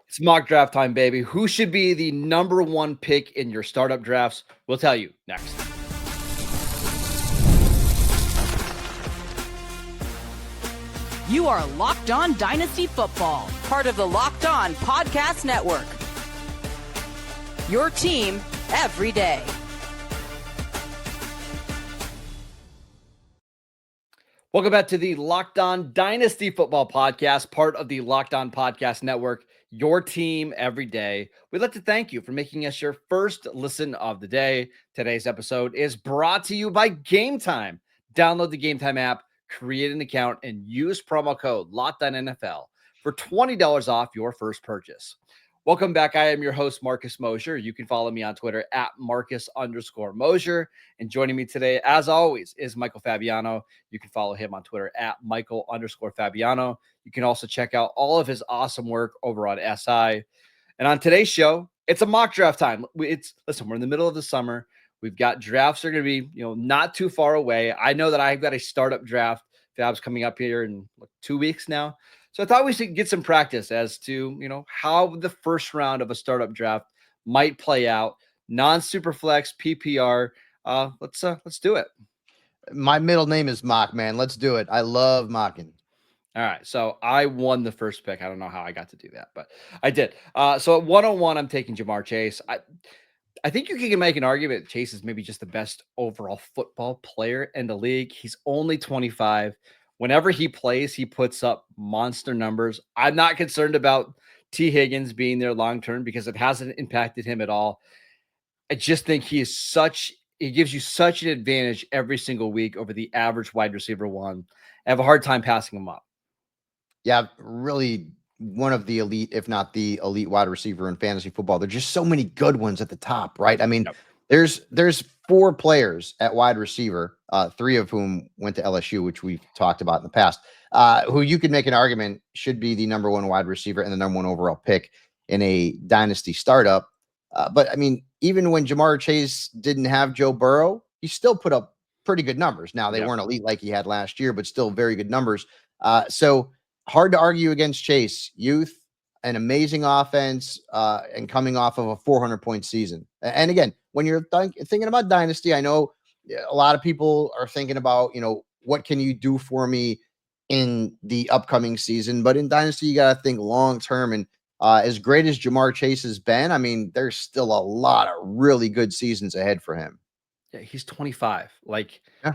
It's mock draft time, baby. Who should be the number one pick in your startup drafts? We'll tell you next. You are Locked On Dynasty Football, part of the Locked On Podcast Network. Your team every day. Welcome back to the Locked On Dynasty Football Podcast, part of the Locked On Podcast Network, your team every day. We'd like to thank you for making us your first listen of the day. Today's episode is brought to you by Gametime. Download the Gametime app, create an account, and use promo code LOCKEDONNFL for $20 off your first purchase. Welcome back. I am your host, Marcus Mosher. You can follow me on Twitter at Marcus_Mosher. And joining me today, as always, is Michael Fabiano. You can follow him on Twitter at Michael_Fabiano. You can also check out all of his awesome work over on SI. And on today's show, it's a mock draft time. Listen, we're in the middle of the summer. We've got drafts that are going to be, not too far away. I know that I've got a startup draft, Fab's coming up here in 2 weeks now. So I thought we should get some practice as to, how the first round of a startup draft might play out. Non-super flex, PPR. Let's do it. My middle name is Mock, man. Let's do it. I love mocking. All right. So I won the first pick. I don't know how I got to do that, but I did. So at 101, I'm taking Jahmyr Chase. I think you can make an argument Chase is maybe just the best overall football player in the league. He's only 25. Whenever he plays, he puts up monster numbers. I'm not concerned about T. Higgins being there long-term because it hasn't impacted him at all. I just think he gives you such an advantage every single week over the average wide receiver one. I have a hard time passing him up. Yeah, really one of the elite, if not the elite wide receiver in fantasy football. There's just so many good ones at the top, right? I mean, there's 4 players at wide receiver, 3 of whom went to LSU, which we've talked about in the past, who you could make an argument should be the number 1 wide receiver and the number 1 overall pick in a dynasty startup. But I mean, even when Jahmyr Chase didn't have Joe Burrow, he still put up pretty good numbers. Now, they weren't elite like he had last year, but still very good numbers. So hard to argue against Chase. Youth, an amazing offense, and coming off of a 400-point season. And again, when you're thinking about Dynasty, I know a lot of people are thinking about, what can you do for me in the upcoming season? But in Dynasty, you got to think long-term. And as great as Jahmyr Chase has been, I mean, there's still a lot of really good seasons ahead for him. Yeah, he's 25.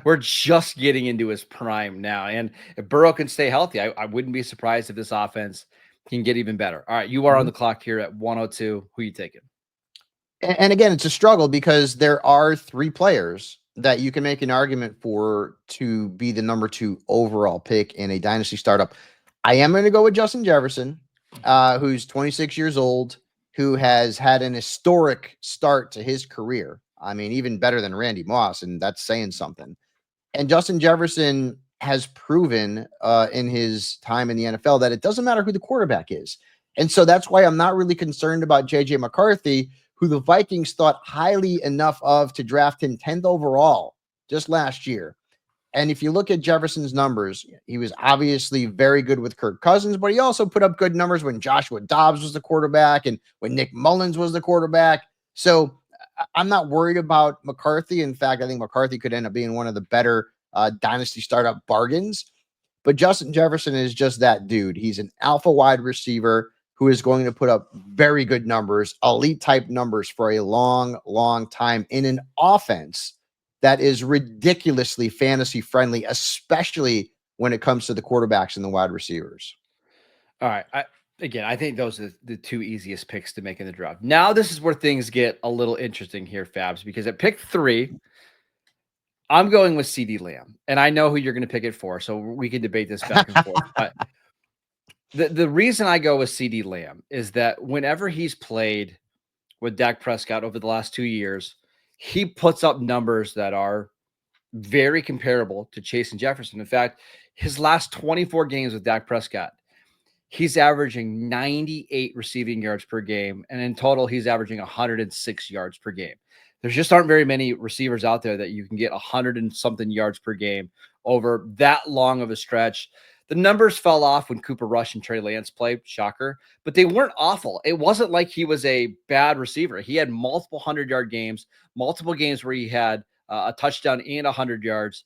We're just getting into his prime now. And if Burrow can stay healthy, I wouldn't be surprised if this offense can get even better. All right, you are on the clock here at 102. Who are you taking? And again, it's a struggle because there are 3 players that you can make an argument for to be the number 2 overall pick in a dynasty startup. I am going to go with Justin Jefferson, who's 26 years old, who has had an historic start to his career. I mean, even better than Randy Moss, and that's saying something. And Justin Jefferson has proven in his time in the NFL that it doesn't matter who the quarterback is. And so that's why I'm not really concerned about J.J. McCarthy, who the Vikings thought highly enough of to draft him 10th overall just last year. And if you look at Jefferson's numbers, he was obviously very good with Kirk Cousins, but he also put up good numbers when Joshua Dobbs was the quarterback and when Nick Mullins was the quarterback. So I'm not worried about McCarthy. In fact, I think McCarthy could end up being one of the better dynasty startup bargains. But Justin Jefferson is just that dude. He's an alpha wide receiver who is going to put up very good numbers, elite type numbers for a long, long time in an offense that is ridiculously fantasy friendly, especially when it comes to the quarterbacks and the wide receivers. All right. I think those are the 2 easiest picks to make in the draft. Now, this is where things get a little interesting here, Fabs, because at pick 3, I'm going with CeeDee Lamb, and I know who you're going to pick it for, so we can debate this back and forth. But the reason I go with CeeDee Lamb is that whenever he's played with Dak Prescott over the last 2 years, he puts up numbers that are very comparable to Chase and Jefferson. In fact, his last 24 games with Dak Prescott, he's averaging 98 receiving yards per game. And in total, he's averaging 106 yards per game. There just aren't very many receivers out there that you can get 100 and something yards per game over that long of a stretch. The numbers fell off when Cooper Rush and Trey Lance played, shocker, but they weren't awful. It wasn't like he was a bad receiver. He had multiple 100-yard games, multiple games where he had a touchdown and 100 yards.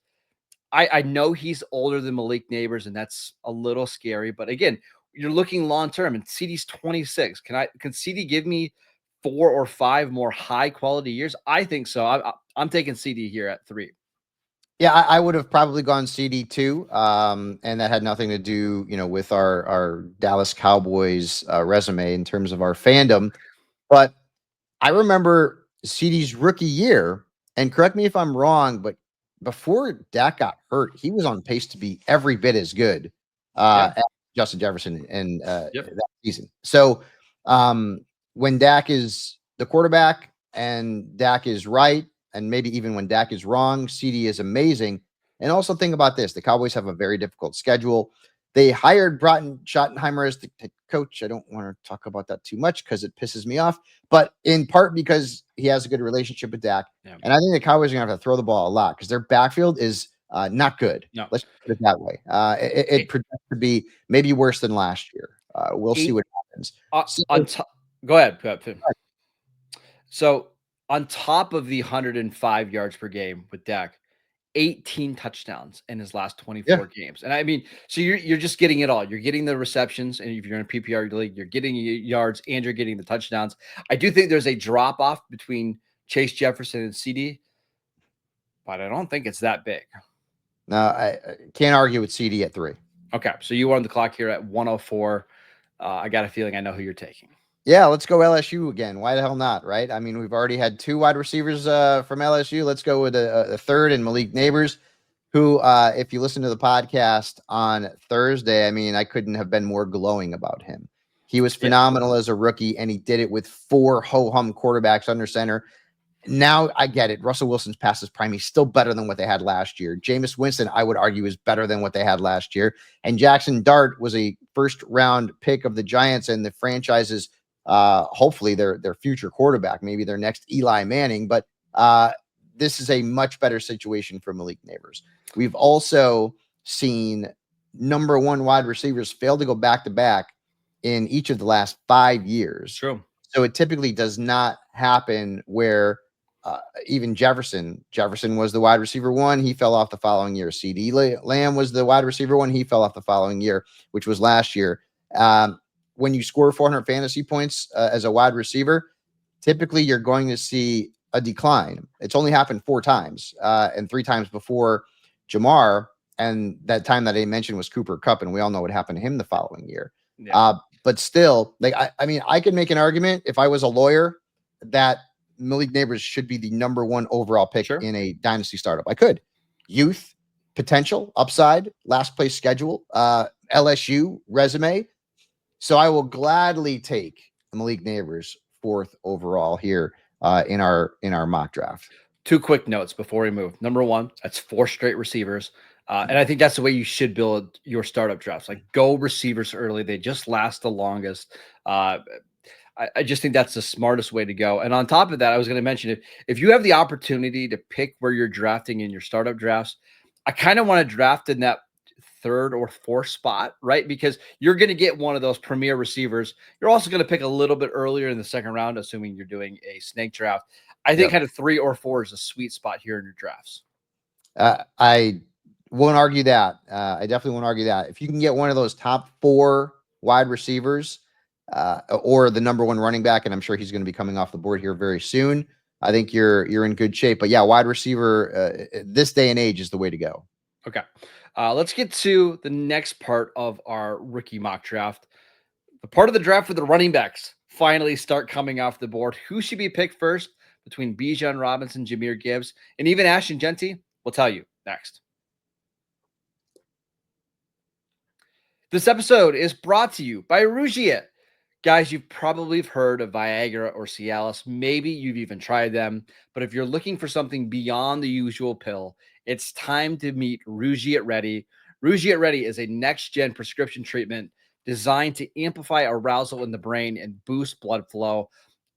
I know he's older than Malik Neighbors, and that's a little scary. But again, you're looking long term, and CD's 26. Can CD give me 4 or 5 more high quality years? I think so. I'm taking CD here at 3. Yeah, I would have probably gone CD too, and that had nothing to do, with our Dallas Cowboys resume in terms of our fandom. But I remember CD's rookie year, and correct me if I'm wrong, but before Dak got hurt, he was on pace to be every bit as good as Justin Jefferson in that season. So when Dak is the quarterback and Dak is right, and maybe even when Dak is wrong, CD is amazing. And also think about this: the Cowboys have a very difficult schedule. They hired Broughton Schottenheimer as the coach. I don't want to talk about that too much because it pisses me off, but in part because he has a good relationship with Dak. Yeah. And I think the Cowboys are going to have to throw the ball a lot because their backfield is not good. No. Let's put it that way. It projects to be maybe worse than last year. We'll see what happens. Go ahead. So on top of the 105 yards per game with Dak, 18 touchdowns in his last 24 games. And I mean, so you're just getting it all. You're getting the receptions, and if you're in a PPR league, you're getting yards and you're getting the touchdowns. I do think there's a drop off between Chase Jefferson and CD, but I don't think it's that big. No, I can't argue with CD at 3. Okay, so you are on the clock here at 104. I got a feeling I know who you're taking. Yeah, let's go LSU again. Why the hell not, right? I mean, we've already had 2 wide receivers from LSU. Let's go with a third and Malik Neighbors, who, if you listen to the podcast on Thursday, I mean, I couldn't have been more glowing about him. He was phenomenal as a rookie, and he did it with 4 ho-hum quarterbacks under center. Now I get it. Russell Wilson's past his prime. He's still better than what they had last year. Jameis Winston, I would argue, is better than what they had last year. And Jackson Dart was a first-round pick of the Giants, and the franchise's hopefully their future quarterback, maybe their next Eli Manning, but this is a much better situation for Malik Neighbors. We've also seen number 1 wide receivers fail to go back-to-back in each of the last 5 years. True. So it typically does not happen where even Jefferson was the wide receiver 1. He fell off the following year. CD Lamb was the wide receiver 1. He fell off the following year, which was last year. When you score 400 fantasy points as a wide receiver, typically you're going to see a decline. It's only happened 4 times, and 3 times before Jahmyr, and that time that I mentioned was Cooper Kupp, and we all know what happened to him the following year. Yeah. But still, like I mean, I could make an argument if I was a lawyer that Malik Neighbors should be the number 1 overall pick in a dynasty startup. I could. Youth, potential, upside, last place schedule, LSU resume. So I will gladly take Malik Neighbors 4th overall here in our mock draft. 2 quick notes before we move. Number 1, that's 4 straight receivers. And I think that's the way you should build your startup drafts. Like, go receivers early. They just last the longest. I just think that's the smartest way to go. And on top of that, I was going to mention, if you have the opportunity to pick where you're drafting in your startup drafts, I kind of want to draft in that 3rd or 4th spot, right? Because you're going to get one of those premier receivers. You're also going to pick a little bit earlier in the 2nd round, assuming you're doing a snake draft. I think kind of 3 or 4 is a sweet spot here in your drafts. I won't argue that. I definitely won't argue that. If you can get one of those top 4 wide receivers or the number 1 running back, and I'm sure he's going to be coming off the board here very soon, I think you're in good shape. But yeah, wide receiver this day and age is the way to go. Okay. Let's get to the next part of our rookie mock draft. The part of the draft where the running backs finally start coming off the board. Who should be picked first between Bijan Robinson, Jahmyr Gibbs, and even Ashton Genty? We'll tell you next. This episode is brought to you by Rugiet. Guys, you've probably heard of Viagra or Cialis. Maybe you've even tried them. But if you're looking for something beyond the usual pill, it's time to meet Rugiet Ready. Rugiet Ready is a next-gen prescription treatment designed to amplify arousal in the brain and boost blood flow.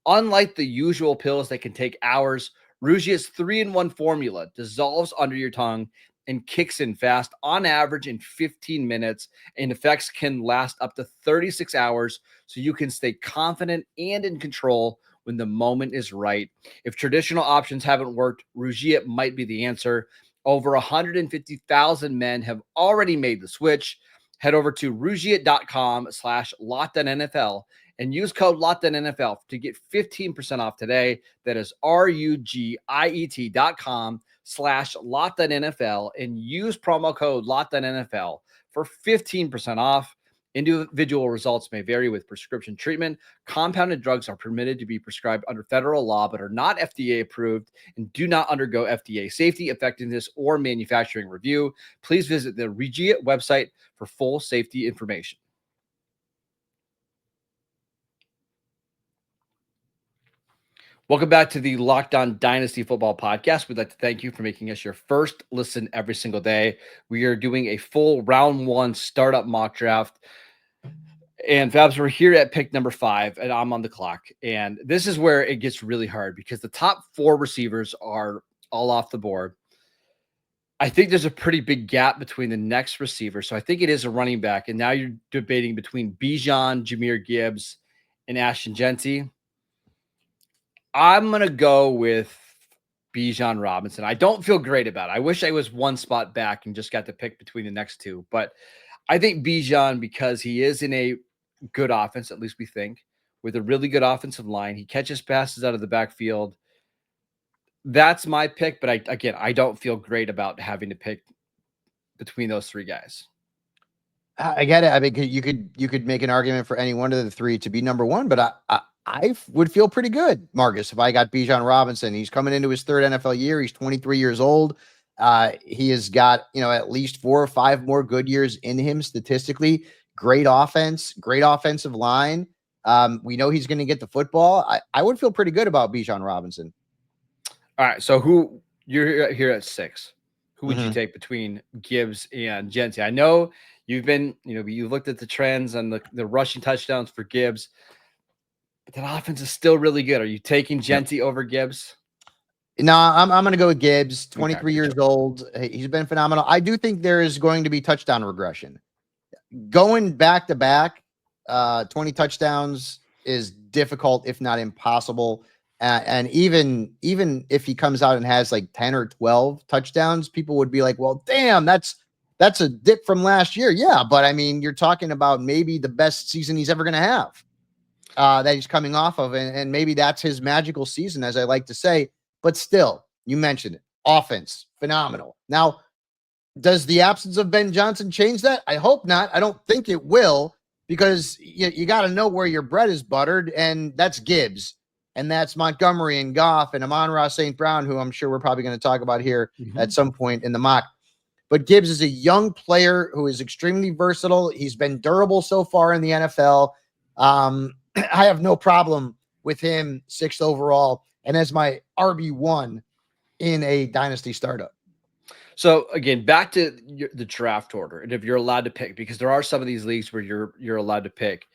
Unlike the usual pills that can take hours, Rugiet's 3-in-1 formula dissolves under your tongue and kicks in fast on average in 15 minutes, and effects can last up to 36 hours, so you can stay confident and in control when the moment is right. If traditional options haven't worked, Rugiet might be the answer. Over 150,000 men have already made the switch. Head over to rugiet.com/LockedOnNFL and use code LockedOnNFL to get 15% off today. That is rugiet.com/LockedOnNFL and use promo code LockedOnNFL for 15% off. Individual results may vary with prescription treatment. Compounded drugs are permitted to be prescribed under federal law, but are not FDA approved and do not undergo FDA safety, effectiveness, or manufacturing review. Please visit the Rugiet website for full safety information. Welcome back to the Locked On Dynasty Football Podcast. We'd like to thank you for making us your first listen every single day. We are doing a full round 1 startup mock draft. And Fabs, we're here at pick number 5, and I'm on the clock. And this is where it gets really hard because the top 4 receivers are all off the board. I think there's a pretty big gap between the next receiver. So I think it is a running back. And now you're debating between Bijan, Jahmyr Gibbs, and Ashton Jeanty. I'm going to go with Bijan Robinson. I don't feel great about it. I wish I was one spot back and just got to pick between the next 2. But I think Bijan, because he is in a good offense, at least we think, with a really good offensive line. He catches passes out of the backfield. That's my pick. But I don't feel great about having to pick between those 3 guys. I get it. I mean, you could make an argument for any one of the 3 to be number 1, but I would feel pretty good, Marcus, if I got Bijan Robinson. He's coming into his 3rd NFL year. He's 23 years old. He has got, at least 4 or 5 more good years in him statistically. Great offense, great offensive line. We know he's going to get the football. I would feel pretty good about Bijan Robinson. All right. So who you're here at 6? Who would you take between Gibbs and Jeanty? I know you've been, you looked at the trends and the rushing touchdowns for Gibbs, but that offense is still really good. Are you taking Jeanty over Gibbs? No, I'm going to go with Gibbs, 23 years old. He's been phenomenal. I do think there is going to be touchdown regression. Going back to back, 20 touchdowns is difficult, if not impossible. And even if he comes out and has like 10 or 12 touchdowns, people would be like, well, damn, that's a dip from last year. Yeah, but I mean, you're talking about maybe the best season he's ever going to have that he's coming off of. And maybe that's his magical season, as I like to say. But still, you mentioned it. Offense, phenomenal. Now, does the absence of Ben Johnson change that? I hope not. I don't think it will, because you got to know where your bread is buttered, and that's Gibbs, and that's Montgomery and Goff and Amon-Ra St. Brown, who I'm sure we're probably going to talk about here at some point in the mock. But Gibbs is a young player who is extremely versatile. He's been durable so far in the NFL. I have no problem with him 6th overall and as my RB1 in a dynasty startup. So again, back to the draft order, and if you're allowed to pick, because there are some of these leagues where you're allowed to pick.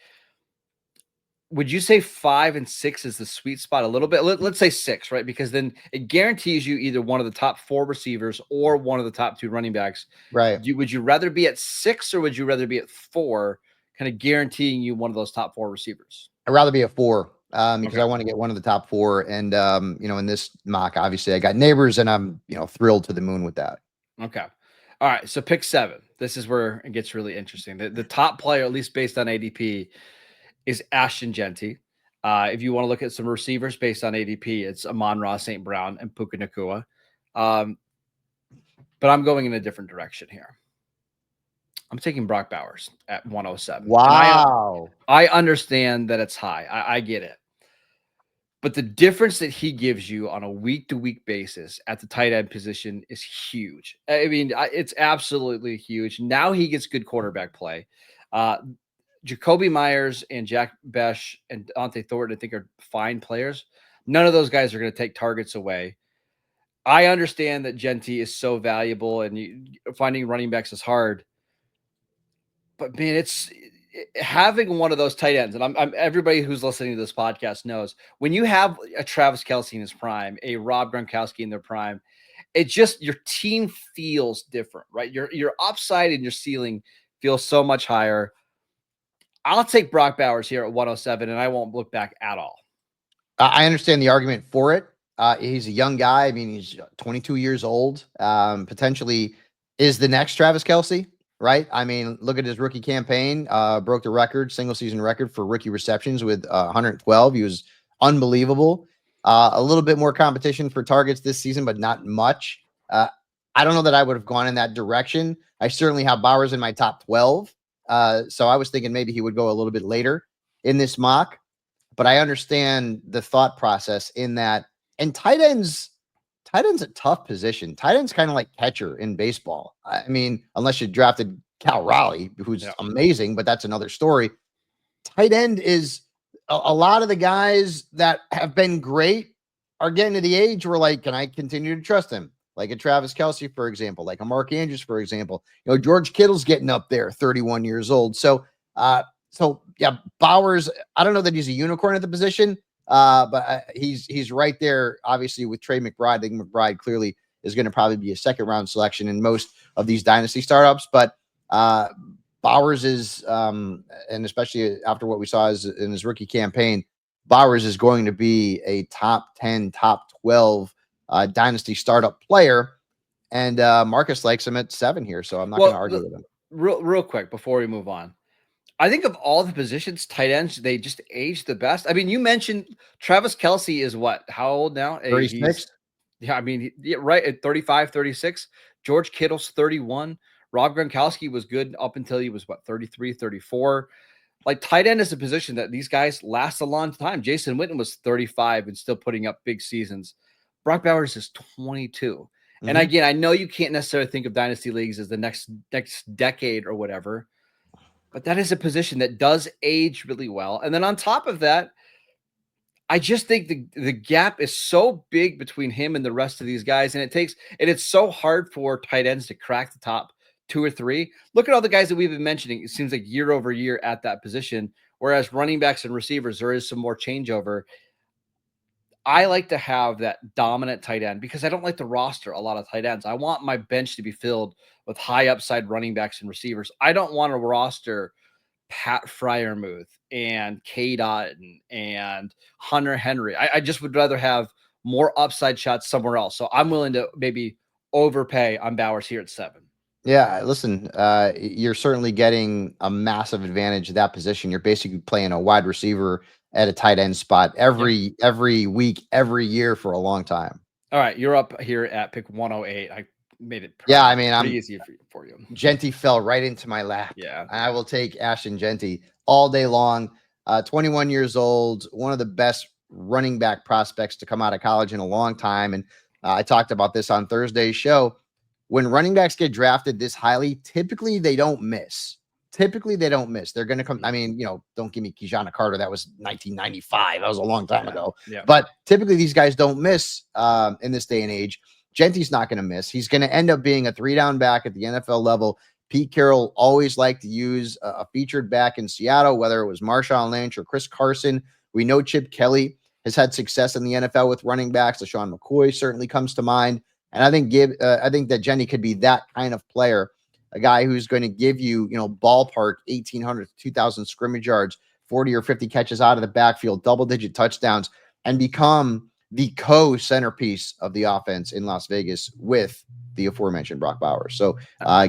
Would you say 5 and 6 is the sweet spot a little bit? Let's say 6, right? Because then it guarantees you either one of the top 4 receivers or one of the top 2 running backs. Right. Would you rather be at 6 or would you rather be at 4, kind of guaranteeing you one of those top 4 receivers? I'd rather be at 4 because I want to get one of the top 4. And, in this mock, obviously I got Neighbors, and I'm, thrilled to the moon with that. Okay. All right. So pick 7. This is where it gets really interesting. The top player, at least based on ADP, is Ashton Jeanty. If you want to look at some receivers based on ADP, it's Amon-Ra St. Brown and Puka Nacua. But I'm going in a different direction here. I'm taking Brock Bowers at 107. Wow. I understand that it's high. I get it. But the difference that he gives you on a week-to-week basis at the tight end position is huge. I mean, it's absolutely huge. Now he gets good quarterback play. Jacoby Myers and Jack Besh and Dante Thornton, I think, are fine players. None of those guys are going to take targets away. I understand that Jeanty is so valuable and finding running backs is hard. But, man, it's having one of those tight ends, and I'm everybody who's listening to this podcast knows, when you have a Travis Kelce in his prime, a Rob Gronkowski in their prime, it just, your team feels different, right? Your upside and your ceiling feels so much higher. I'll take Brock Bowers here at 107, and I won't look back at all. I understand the argument for it. He's a young guy. I mean, he's 22 years old. Potentially is the next Travis Kelce, right? I mean, look at his rookie campaign. Broke the record, single season record for rookie receptions with 112. He was unbelievable. A little bit more competition for targets this season, but not much. I don't know that I would have gone in that direction. I certainly have Bowers in my top 12. So I was thinking maybe he would go a little bit later in this mock. But I understand the thought process in that. And tight end's a tough position. Tight end's kind of like catcher in baseball. I mean, unless you drafted Cal Raleigh, who's amazing, but that's another story. Tight end is a lot of the guys that have been great are getting to the age where, like, can I continue to trust him? Like a Travis Kelce, for example, like a Mark Andrews, for example. George Kittle's getting up there, 31 years old. So yeah, Bowers, I don't know that he's a unicorn at the position, but he's right there, obviously, with Trey McBride. I think McBride clearly is going to probably be a second-round selection in most of these dynasty startups. But Bowers is, and especially after what we saw in his rookie campaign, Bowers is going to be a top 10, top 12 dynasty startup player. And Marcus likes him at 7 here, so I'm not going to argue with him. Real quick before we move on. I think of all the positions, tight ends, they just age the best. I mean, you mentioned Travis Kelce is what? How old now? 36. Yeah, I mean, right at 35, 36. George Kittle's 31. Rob Gronkowski was good up until he was, 33, 34. Like, tight end is a position that these guys last a long time. Jason Witten was 35 and still putting up big seasons. Brock Bowers is 22. Mm-hmm. And again, I know you can't necessarily think of dynasty leagues as the next decade or whatever, but that is a position that does age really well. And then on top of that, I just think the gap is so big between him and the rest of these guys. And it's so hard for tight ends to crack the top 2 or 3. Look at all the guys that we've been mentioning. It seems like year over year at that position, whereas running backs and receivers, there is some more changeover. I like to have that dominant tight end because I don't like to roster a lot of tight ends. I want my bench to be filled with high upside running backs and receivers. I don't want to roster Pat Freiermuth and K. Dotton and Hunter Henry. I just would rather have more upside shots somewhere else. So I'm willing to maybe overpay on Bowers here at 7. Yeah, listen, you're certainly getting a massive advantage at that position. You're basically playing a wide receiver at a tight end spot every week, every year for a long time. All right, you're up here at pick 108. I made it pretty easy for you. Genty fell right into my lap. Yeah. I will take Ashton Genty all day long. 21 years old, one of the best running back prospects to come out of college in a long time. And I talked about this on Thursday's show. When running backs get drafted this highly, typically they don't miss. They're going to come. I mean, don't give me Bijan Carter. That was 1995. That was a long time ago. Yeah. But typically these guys don't miss in this day and age. Genty's not going to miss. He's going to end up being a 3-down back at the NFL level. Pete Carroll always liked to use a featured back in Seattle, whether it was Marshawn Lynch or Chris Carson. We know Chip Kelly has had success in the NFL with running backs. LaShawn McCoy certainly comes to mind. And I think that Genty could be that kind of player, a guy who's going to give you, ballpark 1,800 to 2,000 scrimmage yards, 40 or 50 catches out of the backfield, double-digit touchdowns, and become the co-centerpiece of the offense in Las Vegas with the aforementioned Brock Bowers. So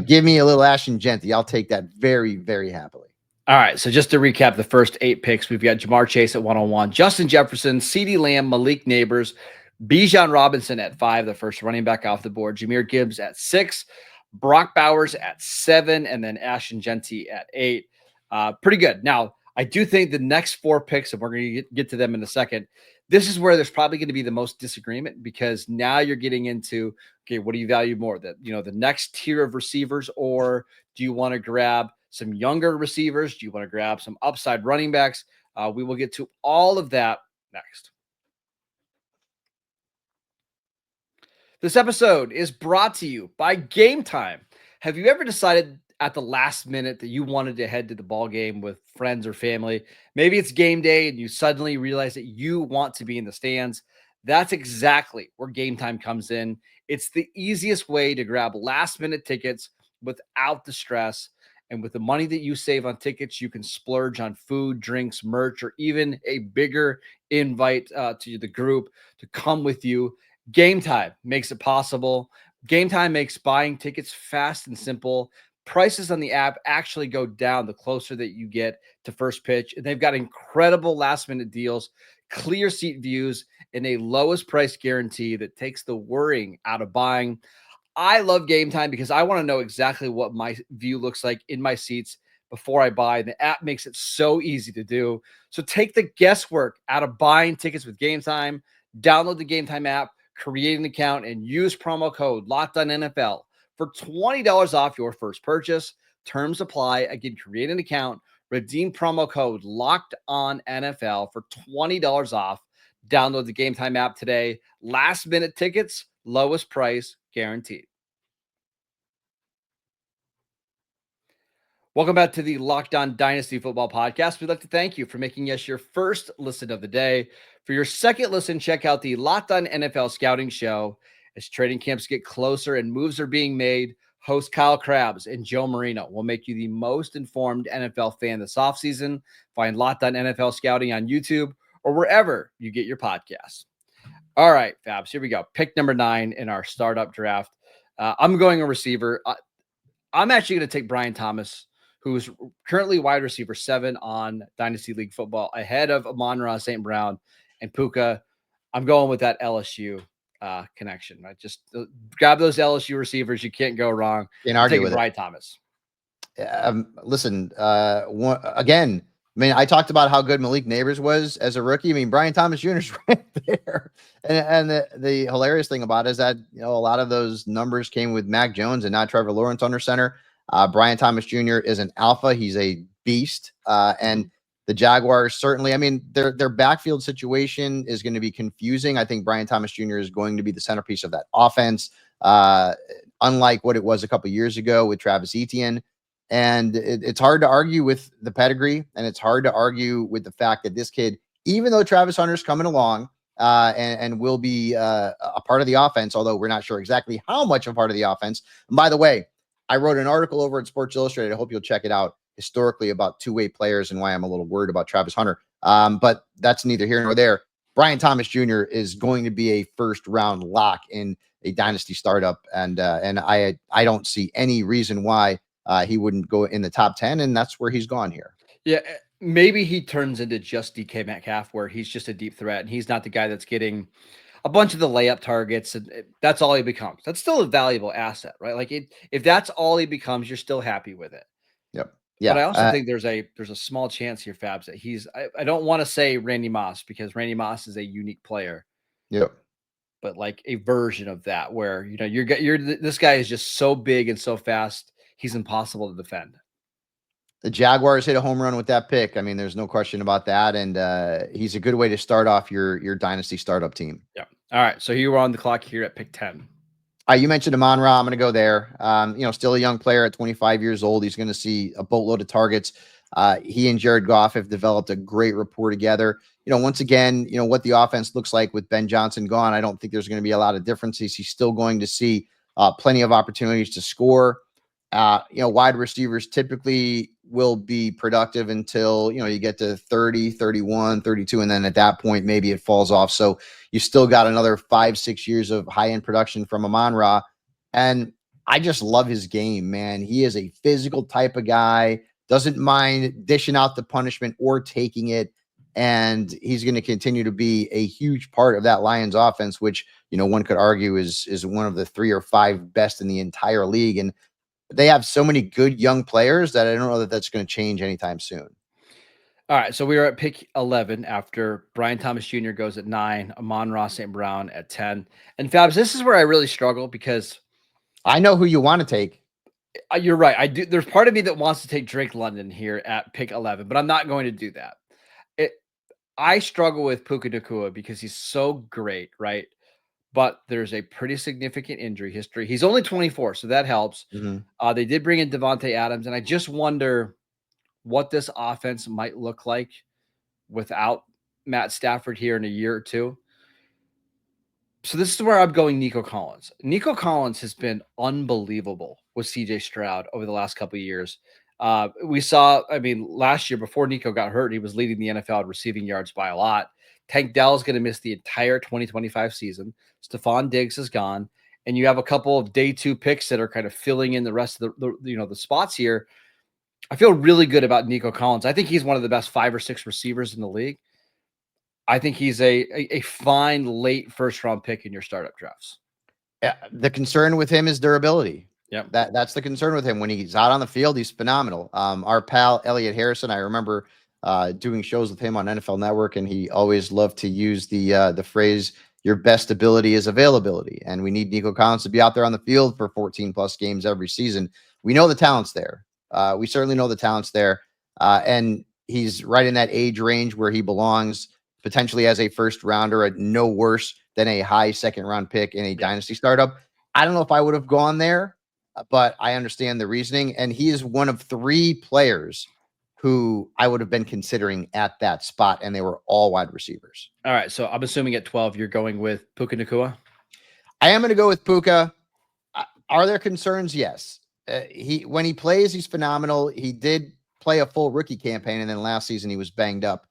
give me a little Ashton Genty. I'll take that very, very happily. All right, so just to recap the first 8 picks, we've got Ja'Marr Chase at 101, Justin Jefferson, CeeDee Lamb, Malik Neighbors, Bijan Robinson at 5, the first running back off the board, Jahmyr Gibbs at 6, Brock Bowers at 7, and then Ashton Genty at 8. Pretty good. Now, I do think the next 4 picks, and we're going to get to them in a second, this is where there's probably going to be the most disagreement because now you're getting into, okay, what do you value more? The next tier of receivers, or do you want to grab some younger receivers? Do you want to grab some upside running backs? We will get to all of that next. This episode is brought to you by Gametime. Have you ever decided at the last minute that you wanted to head to the ball game with friends or family? Maybe it's game day and you suddenly realize that you want to be in the stands. That's exactly where Game Time comes in. It's the easiest way to grab last-minute tickets without the stress. And with the money that you save on tickets, you can splurge on food, drinks, merch, or even a bigger invite to the group to come with you. Game Time makes it possible. Game Time makes buying tickets fast and simple. Prices on the app actually go down the closer that you get to first pitch. And they've got incredible last-minute deals, clear seat views, and a lowest price guarantee that takes the worrying out of buying. I love Game Time because I want to know exactly what my view looks like in my seats before I buy. The app makes it so easy to do. So take the guesswork out of buying tickets with Game Time. Download the Game Time app, create an account, and use promo code LOCKEDONNFL for $20 off your first purchase. Terms apply. Again, create an account, redeem promo code LOCKEDONNFL for $20 off. Download the Game Time app today. Last minute tickets, lowest price guaranteed. Welcome back to the Locked On Dynasty Football Podcast. We'd like to thank you for making us your first listen of the day. For your second listen, check out the Locked On NFL Scouting Show. As training camps get closer and moves are being made, host Kyle Krabs and Joe Marino will make you the most informed NFL fan this offseason. Find Locked On NFL Scouting on YouTube or wherever you get your podcasts. All right, Fabs, here we go. Pick number 9 in our startup draft. I'm going a receiver. I'm actually going to take Brian Thomas, who's currently wide receiver 7 on Dynasty League football, ahead of Amon-Ra St. Brown and Puka. I'm going with that LSU connection. I just grab those LSU receivers. You can't go wrong. Can't argue with with Brian Thomas. Listen, again, I mean, I talked about how good Malik Neighbors was as a rookie. I mean, Brian Thomas Jr. is right there. And the hilarious thing about it is that, a lot of those numbers came with Mac Jones and not Trevor Lawrence under center. Brian Thomas Jr. is an alpha. He's a beast. And the Jaguars certainly, I mean, their backfield situation is going to be confusing. I think Brian Thomas Jr. is going to be the centerpiece of that offense, unlike what it was a couple years ago with Travis Etienne. And it's hard to argue with the pedigree, and it's hard to argue with the fact that this kid, even though Travis Hunter's coming along and will be a part of the offense, although we're not sure exactly how much a part of the offense. And by the way, I wrote an article over at Sports Illustrated. I hope you'll check it out, historically about two-way players and why I'm a little worried about Travis Hunter. But that's neither here nor there. Brian Thomas Jr. is going to be a first-round lock in a dynasty startup, and I don't see any reason why he wouldn't go in the top 10, and that's where he's gone here. Yeah, maybe he turns into just DK Metcalf, where he's just a deep threat, and he's not the guy that's getting a bunch of the layup targets, and that's all he becomes. That's still a valuable asset, right? Like, if that's all he becomes, you're still happy with it. Yep. Yeah. But I also think there's a small chance here, Fabs, that he's. I don't want to say Randy Moss, because Randy Moss is a unique player. Yep. But like a version of that, where this guy is just so big and so fast, he's impossible to defend. The Jaguars hit a home run with that pick. I mean, there's no question about that. And he's a good way to start off your dynasty startup team. Yeah. All right. So you were on the clock here at pick 10. You mentioned Amon-Ra. I'm going to go there. Still a young player at 25 years old. He's going to see a boatload of targets. He and Jared Goff have developed a great rapport together. Once again, what the offense looks like with Ben Johnson gone, I don't think there's going to be a lot of differences. He's still going to see plenty of opportunities to score. Wide receivers typically will be productive until, you get to 30, 31, 32. And then at that point, maybe it falls off. So you still got another 5-6 years of high-end production from Amon-Ra. And I just love his game, man. He is a physical type of guy, doesn't mind dishing out the punishment or taking it. And he's going to continue to be a huge part of that Lions offense, which, one could argue is one of the 3 or 5 best in the entire league. And they have so many good young players that I don't know that that's going to change anytime soon. All right. So we are at pick 11 after Brian Thomas Jr. goes at 9, Amon-Ra St. Brown at 10. And Fabs, this is where I really struggle, because I know who you want to take. You're right. I do. There's part of me that wants to take Drake London here at pick 11, but I'm not going to do that. I struggle with Puka Nacua because he's so great, right? But there's a pretty significant injury history. He's only 24, so that helps. Mm-hmm. They did bring in Devontae Adams, and I just wonder what this offense might look like without Matt Stafford here in a year or two. So this is where I'm going Nico Collins. Nico Collins has been unbelievable with CJ Stroud over the last couple of years. We saw, last year before Nico got hurt, he was leading the NFL in receiving yards by a lot. Tank Dell's going to miss the entire 2025 season. Stephon Diggs is gone. And you have a couple of day 2 picks that are kind of filling in the rest of the spots here. I feel really good about Nico Collins. I think he's one of the best 5 or 6 receivers in the league. I think he's a fine late first round pick in your startup drafts. The concern with him is durability. Yeah, that's the concern with him. When he's out on the field, he's phenomenal. Our pal Elliot Harrison, I remember doing shows with him on NFL Network, and he always loved to use the phrase, "Your best ability is availability," and we need Nico Collins to be out there on the field for 14 plus games every season. We know the talent's there. We certainly know the talent's there, and he's right in that age range where he belongs, potentially as a first rounder, at no worse than a high second round pick in a dynasty startup. I don't know if I would have gone there, but I understand the reasoning. And he is one of 3 players who I would have been considering at that spot, and they were all wide receivers. All right. So I'm assuming at 12, you're going with Puka Nacua? I am going to go with Puka. Are there concerns? Yes. When he plays, he's phenomenal. He did play a full rookie campaign, and then last season he was banged up.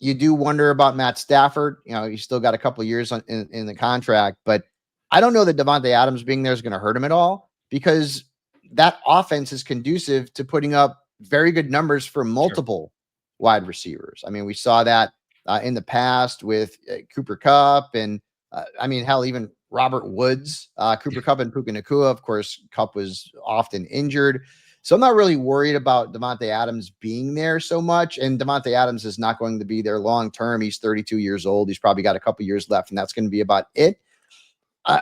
You do wonder about Matt Stafford. He's still got a couple of years in the contract, but I don't know that Davante Adams being there is going to hurt him at all, because that offense is conducive to putting up very good numbers for multiple wide receivers. We saw that in the past with Cooper Kupp and hell, even Robert Woods, Cooper Kupp and Puka Nacua. Of course, Kupp was often injured. So I'm not really worried about Davante Adams being there so much. And Davante Adams is not going to be there long term. He's 32 years old. He's probably got a couple years left, and that's going to be about it.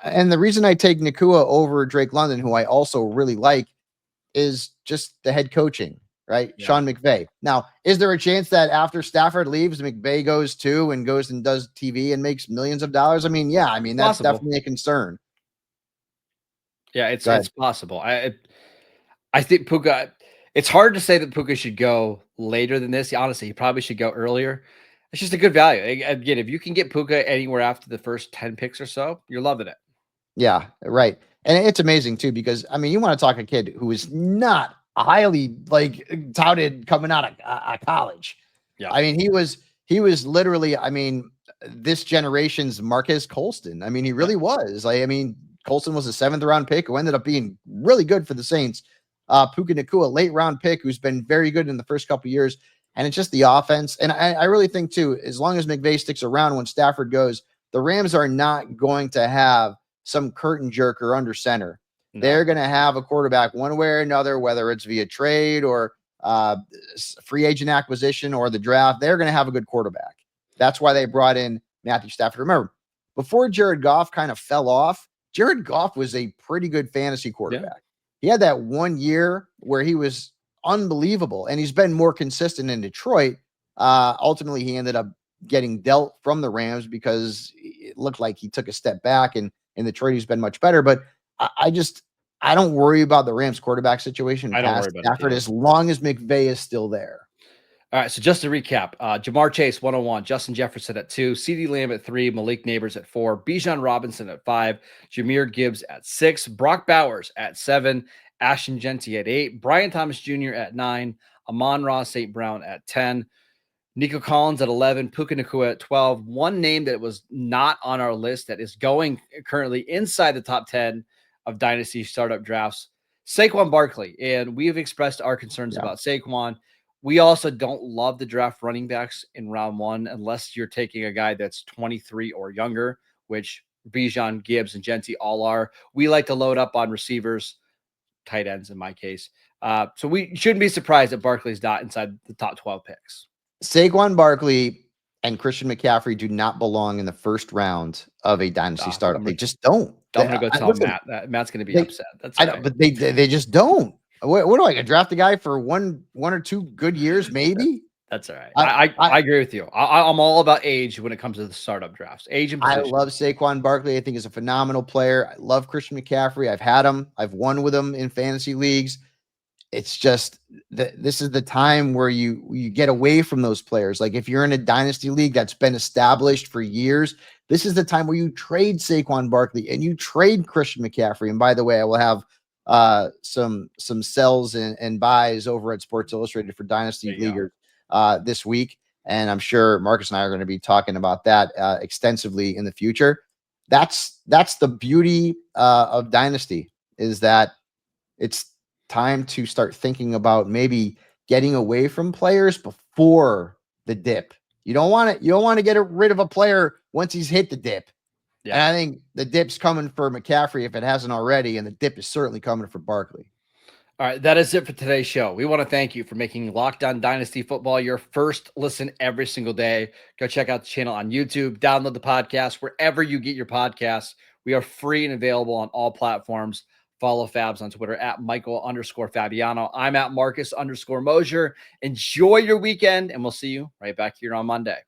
And the reason I take Nacua over Drake London, who I also really like, is just the head coaching, right? Yeah. Sean McVay. Now, is there a chance that after Stafford leaves, McVay goes too and goes and does TV and makes millions of dollars? Yeah. That's possible. Definitely a concern. Yeah, it's possible. I think Puka, it's hard to say that Puka should go later than this. Honestly, he probably should go earlier. It's just a good value. Again, if you can get Puka anywhere after the first 10 picks or so, you're loving it. Yeah, right. And it's amazing too, because you want to talk a kid who is not highly touted coming out of college. Yeah. He was literally, this generation's Marquez Colston. He really was. Colston was a 7th round pick who ended up being really good for the Saints. Puka Nacua, late round pick, who's been very good in the first couple of years. And it's just the offense. And I really think too, as long as McVay sticks around when Stafford goes, the Rams are not going to have some curtain jerker under center. No. They're going to have a quarterback one way or another, whether it's via trade or free agent acquisition or the draft. They're going to have a good quarterback. That's why they brought in Matthew Stafford. Remember, before Jared Goff kind of fell off, Jared Goff was a pretty good fantasy quarterback. Yeah. He had that 1 year where he was unbelievable, and he's been more consistent in Detroit. Ultimately, he ended up getting dealt from the Rams because it looked like he took a step back, and in Detroit, he's been much better. But I don't worry about the Rams quarterback situation past Stafford as long as McVay is still there. All right, so just to recap, Ja'Marr Chase, 101, Justin Jefferson at 2, CeeDee Lamb at 3, Malik Neighbors at 4, Bijan Robinson at 5, Jahmyr Gibbs at 6, Brock Bowers at 7, Ashton Genty at 8, Brian Thomas Jr. at 9, Amon-Ra St. Brown at 10, Nico Collins at 11, Puka Nacua at 12. One name that was not on our list that is going currently inside the top 10 of Dynasty startup drafts, Saquon Barkley. And we have expressed our concerns about Saquon. We also don't love the draft running backs in round 1 unless you're taking a guy that's 23 or younger, which Bijan, Gibbs, and Genty all are. We like to load up on receivers, tight ends in my case. So we shouldn't be surprised that Barkley's not inside the top 12 picks. Saquon Barkley and Christian McCaffrey do not belong in the first round of a dynasty startup. They just don't. I'm going to go tell Matt that. Matt's going to be upset. That's right. But they just don't. What do I draft a guy for one or two good years, maybe? That's all right. I agree with you. I'm all about age when it comes to the startup drafts. Age and position. I love Saquon Barkley. I think he's a phenomenal player. I love Christian McCaffrey. I've had him. I've won with him in fantasy leagues. It's just this is the time where you get away from those players. Like if you're in a dynasty league that's been established for years, This is the time where you trade Saquon Barkley and you trade Christian McCaffrey. And by the way, I will have some sells and buys over at Sports Illustrated for Dynasty Leaguers this week. And I'm sure Marcus and I are going to be talking about that extensively in the future. That's the beauty of Dynasty, is that it's time to start thinking about maybe getting away from players before the dip. You don't want to get rid of a player once he's hit the dip. Yeah. And I think the dip's coming for McCaffrey if it hasn't already, and the dip is certainly coming for Barkley. All right, that is it for today's show. We want to thank you for making Locked On Dynasty Football your first listen every single day. Go check out the channel on YouTube, download the podcast wherever you get your podcasts. We are free and available on all platforms. Follow Fabs on Twitter at Michael_Fabiano. I'm at Marcus_Mosher. Enjoy your weekend, and we'll see you right back here on Monday.